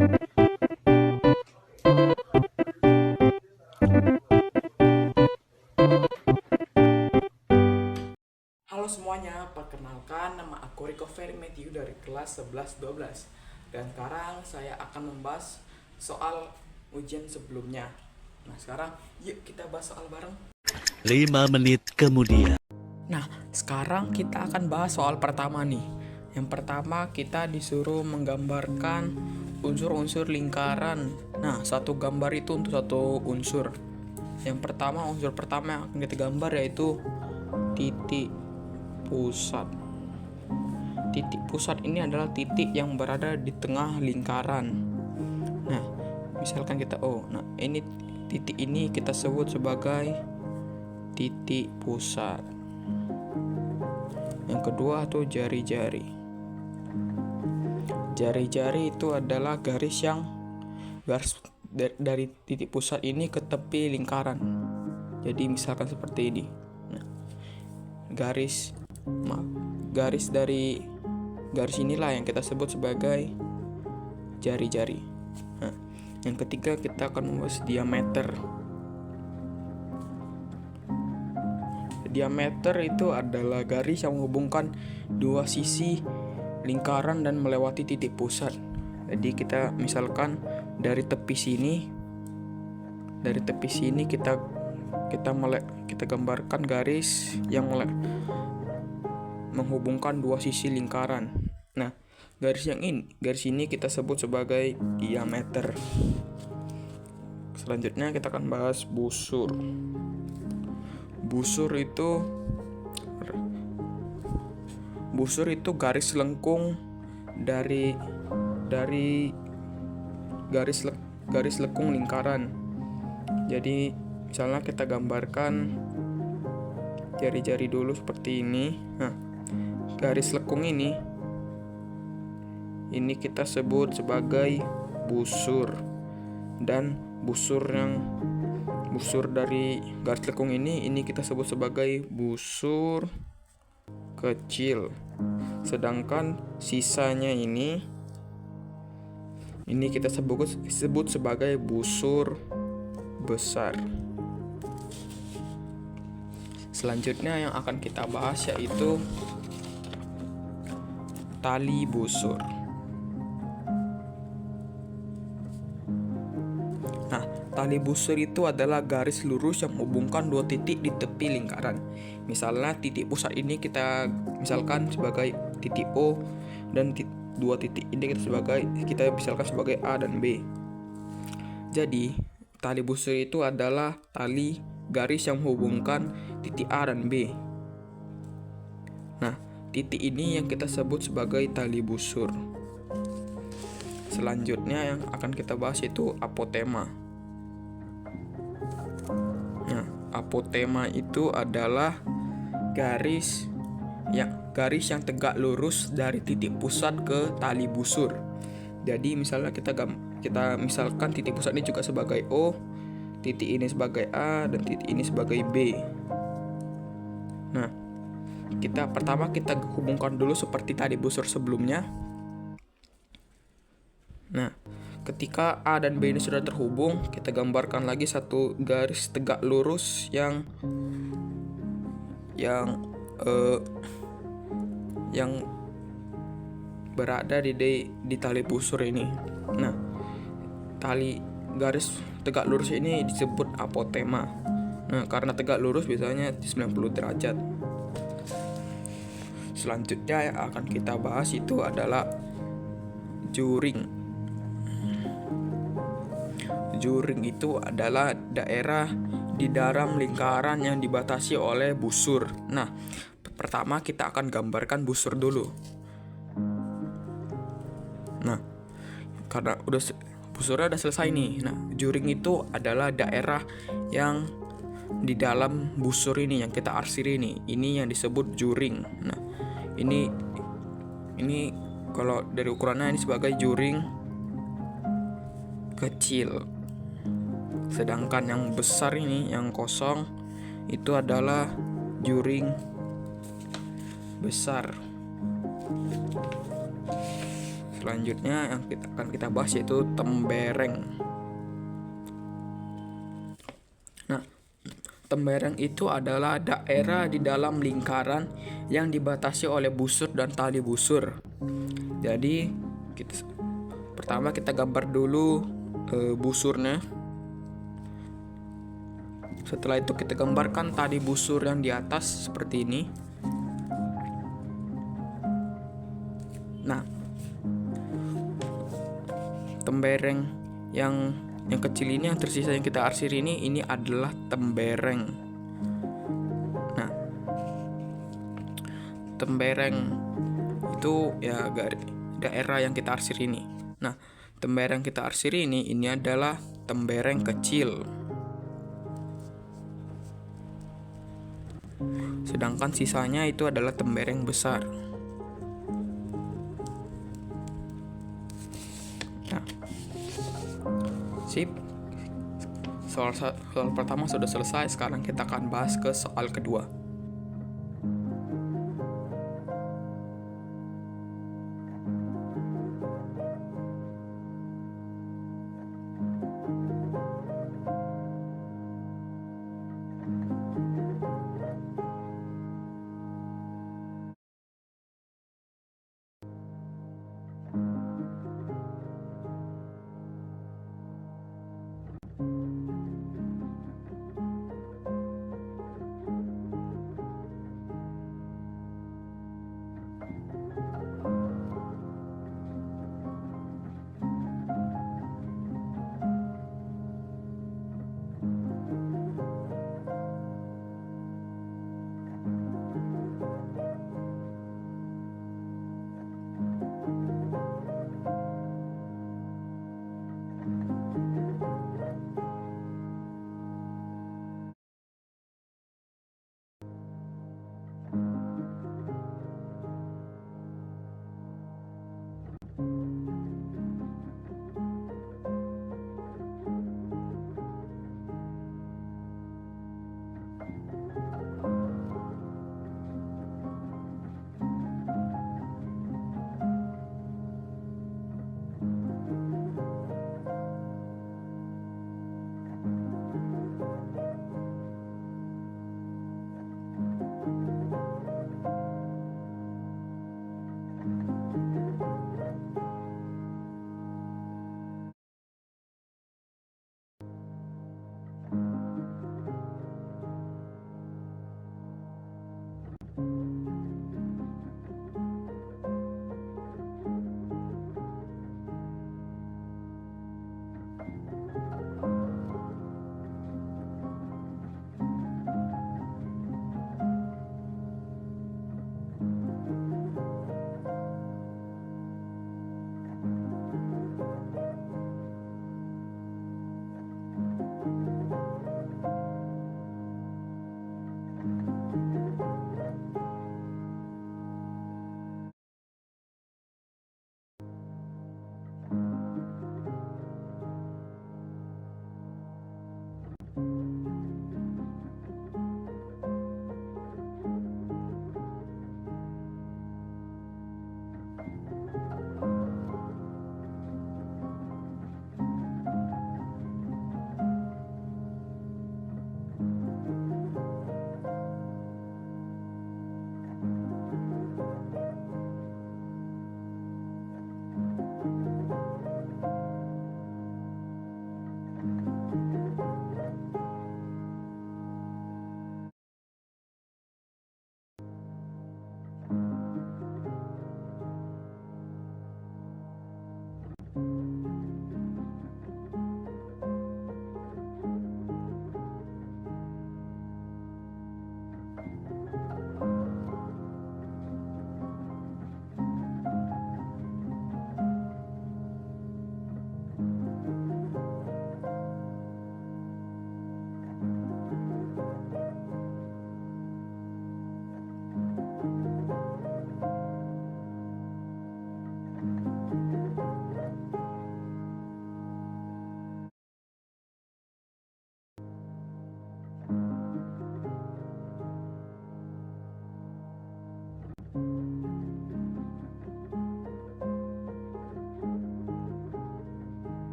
Halo semuanya, perkenalkan nama aku Rico Ferry Matthew dari kelas 11-12. Dan sekarang saya akan membahas soal ujian sebelumnya. Nah sekarang yuk kita bahas soal bareng. 5 menit kemudian. Nah sekarang kita akan bahas soal pertama nih. Yang pertama kita disuruh menggambarkan unsur-unsur lingkaran. Nah satu gambar itu untuk satu unsur. Yang pertama, unsur pertama yang akan kita gambar yaitu titik pusat. Titik pusat ini adalah titik yang berada di tengah lingkaran. Nah, misalkan ini titik ini kita sebut sebagai titik pusat. Yang kedua tuh jari-jari. Jari-jari itu adalah garis dari titik pusat ini ke tepi lingkaran. Jadi misalkan seperti ini. Nah, garis inilah yang kita sebut sebagai jari-jari. Nah, yang ketiga kita akan membahas diameter. Diameter itu adalah garis yang menghubungkan dua sisi lingkaran dan melewati titik pusat. Jadi kita misalkan dari tepi sini kita gambarkan garis yang menghubungkan dua sisi lingkaran. Nah, garis ini kita sebut sebagai diameter. Selanjutnya kita akan bahas busur. Busur itu garis lengkung dari garis lekung lingkaran. Jadi misalnya kita gambarkan jari-jari dulu seperti ini. Nah, garis lekung ini kita sebut sebagai busur. Dan busur dari garis lekung ini kita sebut sebagai busur kecil. Sedangkan sisanya ini kita sebut sebagai busur besar. Selanjutnya yang akan kita bahas yaitu tali busur. Nah, tali busur itu adalah garis lurus yang menghubungkan dua titik di tepi lingkaran. Misalnya titik pusat ini kita misalkan sebagai titik O, dan dua titik ini kita misalkan sebagai A dan B. Jadi, tali busur itu adalah tali garis yang menghubungkan titik A dan B. Nah, titik ini yang kita sebut sebagai tali busur. Selanjutnya yang akan kita bahas itu apotema. Nah, apotema itu adalah garis yang tegak lurus dari titik pusat ke tali busur. Jadi misalnya kita misalkan titik pusat ini juga sebagai O, titik ini sebagai A, dan titik ini sebagai B. Nah, pertama kita hubungkan dulu seperti tali busur sebelumnya. Nah, ketika A dan B ini sudah terhubung, kita gambarkan lagi satu garis tegak lurus yang berada di tali busur ini. Nah, garis tegak lurus ini disebut apotema. Nah, karena tegak lurus biasanya 90 derajat. Selanjutnya yang akan kita bahas itu adalah juring. Juring itu adalah daerah di dalam lingkaran yang dibatasi oleh busur. Nah, pertama kita akan gambarkan busur dulu. Nah, karena busurnya udah selesai nih. Nah, juring itu adalah daerah yang di dalam busur ini yang kita arsir ini. Ini yang disebut juring. Nah, ini kalau dari ukurannya ini sebagai juring kecil. Sedangkan yang besar ini, yang kosong, itu adalah juring besar. Selanjutnya yang akan kita bahas yaitu tembereng. Nah, tembereng itu adalah daerah di dalam lingkaran yang dibatasi oleh busur dan tali busur. Jadi pertama kita gambar dulu busurnya. Setelah itu kita gambarkan tali busur yang di atas seperti ini. Nah, tembereng yang kecil ini, yang tersisa yang kita arsir ini adalah tembereng. Nah, tembereng itu ya daerah yang kita arsir ini. Nah, tembereng kita arsir ini adalah tembereng kecil. Sedangkan sisanya itu adalah tembereng besar. Nah, sip. Soal pertama sudah selesai. Sekarang kita akan bahas ke soal kedua.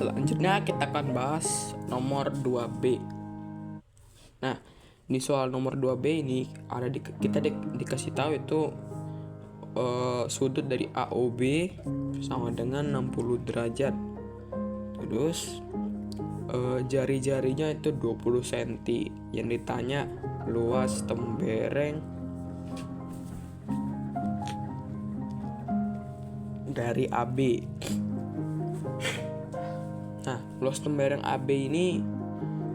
Selanjutnya kita akan bahas nomor 2B. Nah, di soal nomor 2B ini kita dikasih tahu itu sudut dari AOB sama dengan 60 derajat. Terus jari-jarinya itu 20 cm. Yang ditanya luas tembereng dari AB. Nah, luas tembereng AB ini,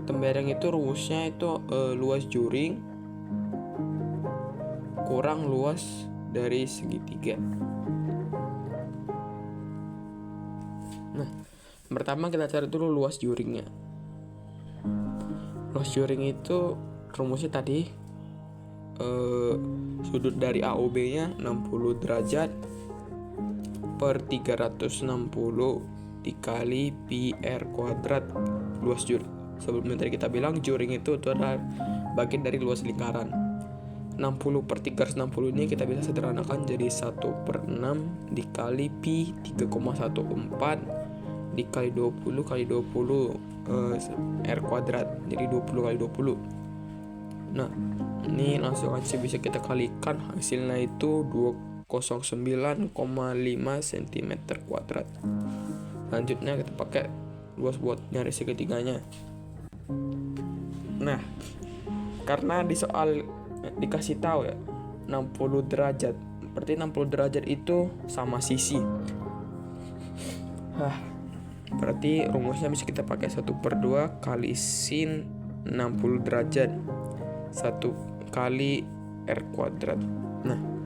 tembereng itu rumusnya itu luas juring kurang luas dari segitiga. Nah, pertama kita cari dulu luas juringnya. Luas juring itu rumusnya tadi sudut dari AOB-nya 60 derajat per 360 dikali pi r kuadrat luas juring. Sebelumnya tadi kita bilang juring itu adalah bagian dari luas lingkaran. 60 per 360 ini kita bisa sederhanakan jadi 1/6 dikali pi 3,14 dikali 20 kali 20 r kuadrat, jadi 20 kali 20. Nah, ini langsung aja bisa kita kalikan, hasilnya itu 209,5 cm kuadrat. Selanjutnya kita pakai luas buat nyari segitiganya. Nah, karena di soal dikasih tahu ya 60 derajat, berarti 60 derajat itu sama sisi. Berarti rumusnya bisa kita pakai 1/2 kali sin 60 derajat 1 kali r kuadrat. Nah,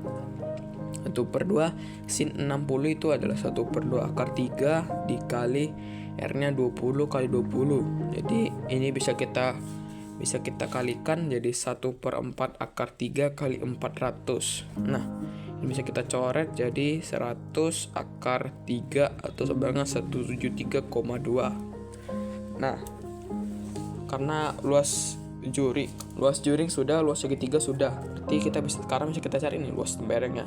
1/2 sin 60 itu adalah 1/2 akar 3 dikali R-nya 20 kali 20. Jadi ini bisa kita kalikan jadi 1/4 akar 3 kali 400. Nah, ini bisa kita coret jadi 100 akar 3 atau sama dengan 173,2. Nah, karena luas juring sudah, luas segitiga sudah. Berarti sekarang bisa kita cari nih luas temberengnya.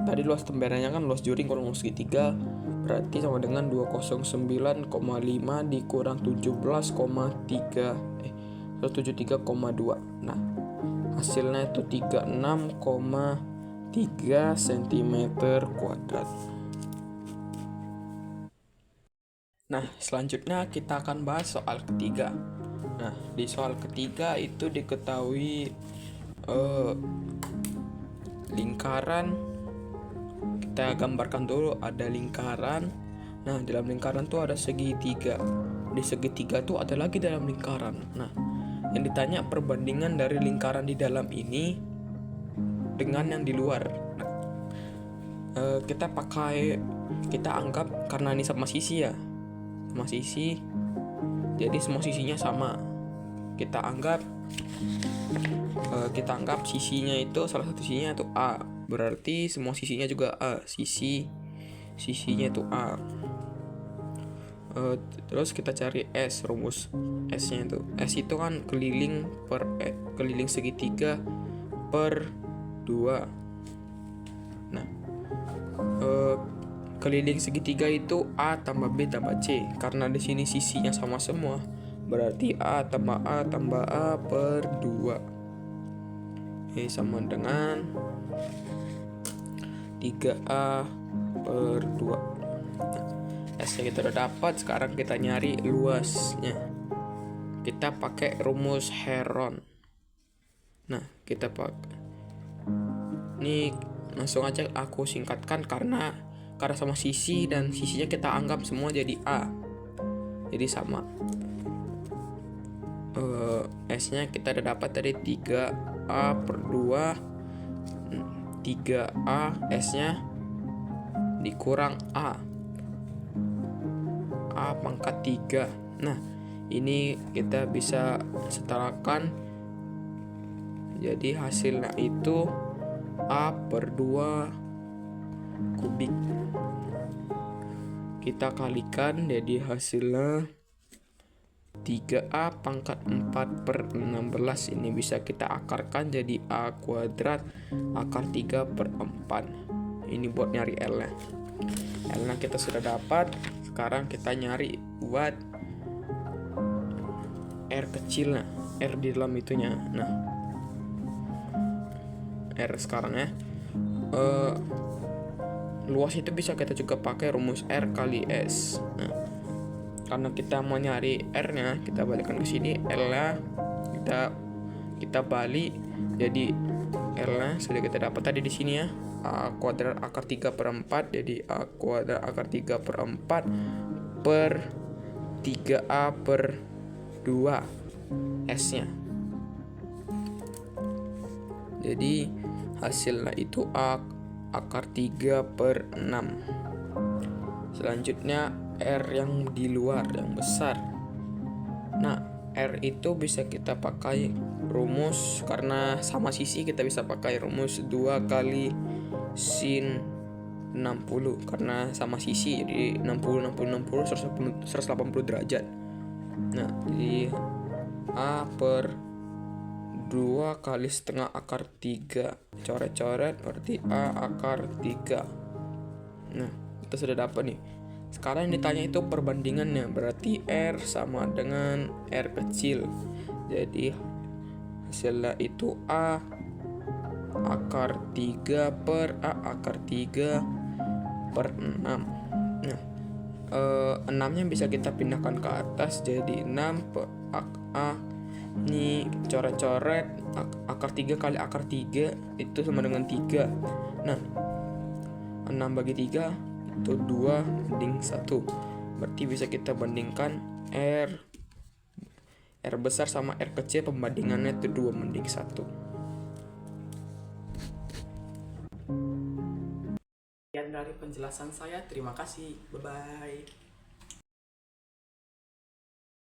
Tadi luas temberengnya kan luas juring kurang luas segitiga, berarti sama dengan 209,5 dikurang 173,2. Nah, hasilnya itu 36,3 cm kuadrat. Nah, selanjutnya kita akan bahas soal ketiga. Nah, di soal ketiga itu diketahui lingkaran. Kita gambarkan dulu, ada lingkaran. Nah, dalam lingkaran tuh ada segitiga. Di segitiga tuh ada lagi dalam lingkaran. Nah, yang ditanya perbandingan dari lingkaran di dalam ini dengan yang di luar. Kita anggap karena ini sama sisi ya, sama sisi, jadi semua sisinya sama. Kita anggap sisinya itu, salah satu sisinya itu A, berarti semua sisinya juga A. Sisinya itu A. Terus kita cari S, rumus S-nya itu. S itu kan keliling segitiga per 2. Nah, keliling segitiga itu A tambah B tambah C. Karena di sini sisinya sama semua, berarti A tambah A tambah A per 2 sama dengan 3A per 2. S-nya kita udah dapat, sekarang kita nyari luasnya. Kita pakai rumus Heron. Nah, ini langsung aja aku singkatkan karena sama sisi dan sisinya kita anggap semua jadi A. Jadi sama. S-nya kita udah dapat tadi 3A per 2, 3A S-nya dikurang A pangkat 3. Nah, ini kita bisa setarakan, jadi hasilnya itu A per 2 kubik. Kita kalikan jadi hasilnya 3A pangkat 4 per 16. Ini bisa kita akarkan jadi A kuadrat akar 3 per 4. Ini buat nyari L nya. L-nya kita sudah dapat. Sekarang kita nyari buat R kecilnya, R di dalam itunya. Nah, R sekarang ya. Luas itu bisa kita juga pakai rumus R kali S. Nah, karena kita mau nyari R-nya, kita balikkan ke sini, L-nya kita balik, jadi L-nya sudah kita dapat tadi di sini ya. A kuadrat akar 3/4, jadi A kuadrat akar 3/4 per 3A per 2 S-nya. Jadi hasilnya itu A akar 3/6. Selanjutnya R yang di luar, yang besar. Nah, R itu bisa kita pakai rumus, karena sama sisi kita bisa pakai rumus 2 kali sin 60, karena sama sisi, jadi 60 60 60 180 derajat. Nah, jadi A per 2 kali setengah akar 3, coret-coret berarti A akar 3. Nah, kita sudah dapat nih. Sekarang yang ditanya itu perbandingannya, berarti R sama dengan R kecil. Jadi hasilnya itu A akar 3 per A akar 3 per 6. Nah, 6-nya bisa kita pindahkan ke atas, jadi 6 per A. Ini coret-coret, akar 3 kali akar 3 itu sama dengan 3. Nah, 6 bagi 3 itu 2/1. Berarti bisa kita bandingkan R besar sama R kecil, pembandingannya itu 2/1. Sekian dari penjelasan saya, terima kasih, bye-bye.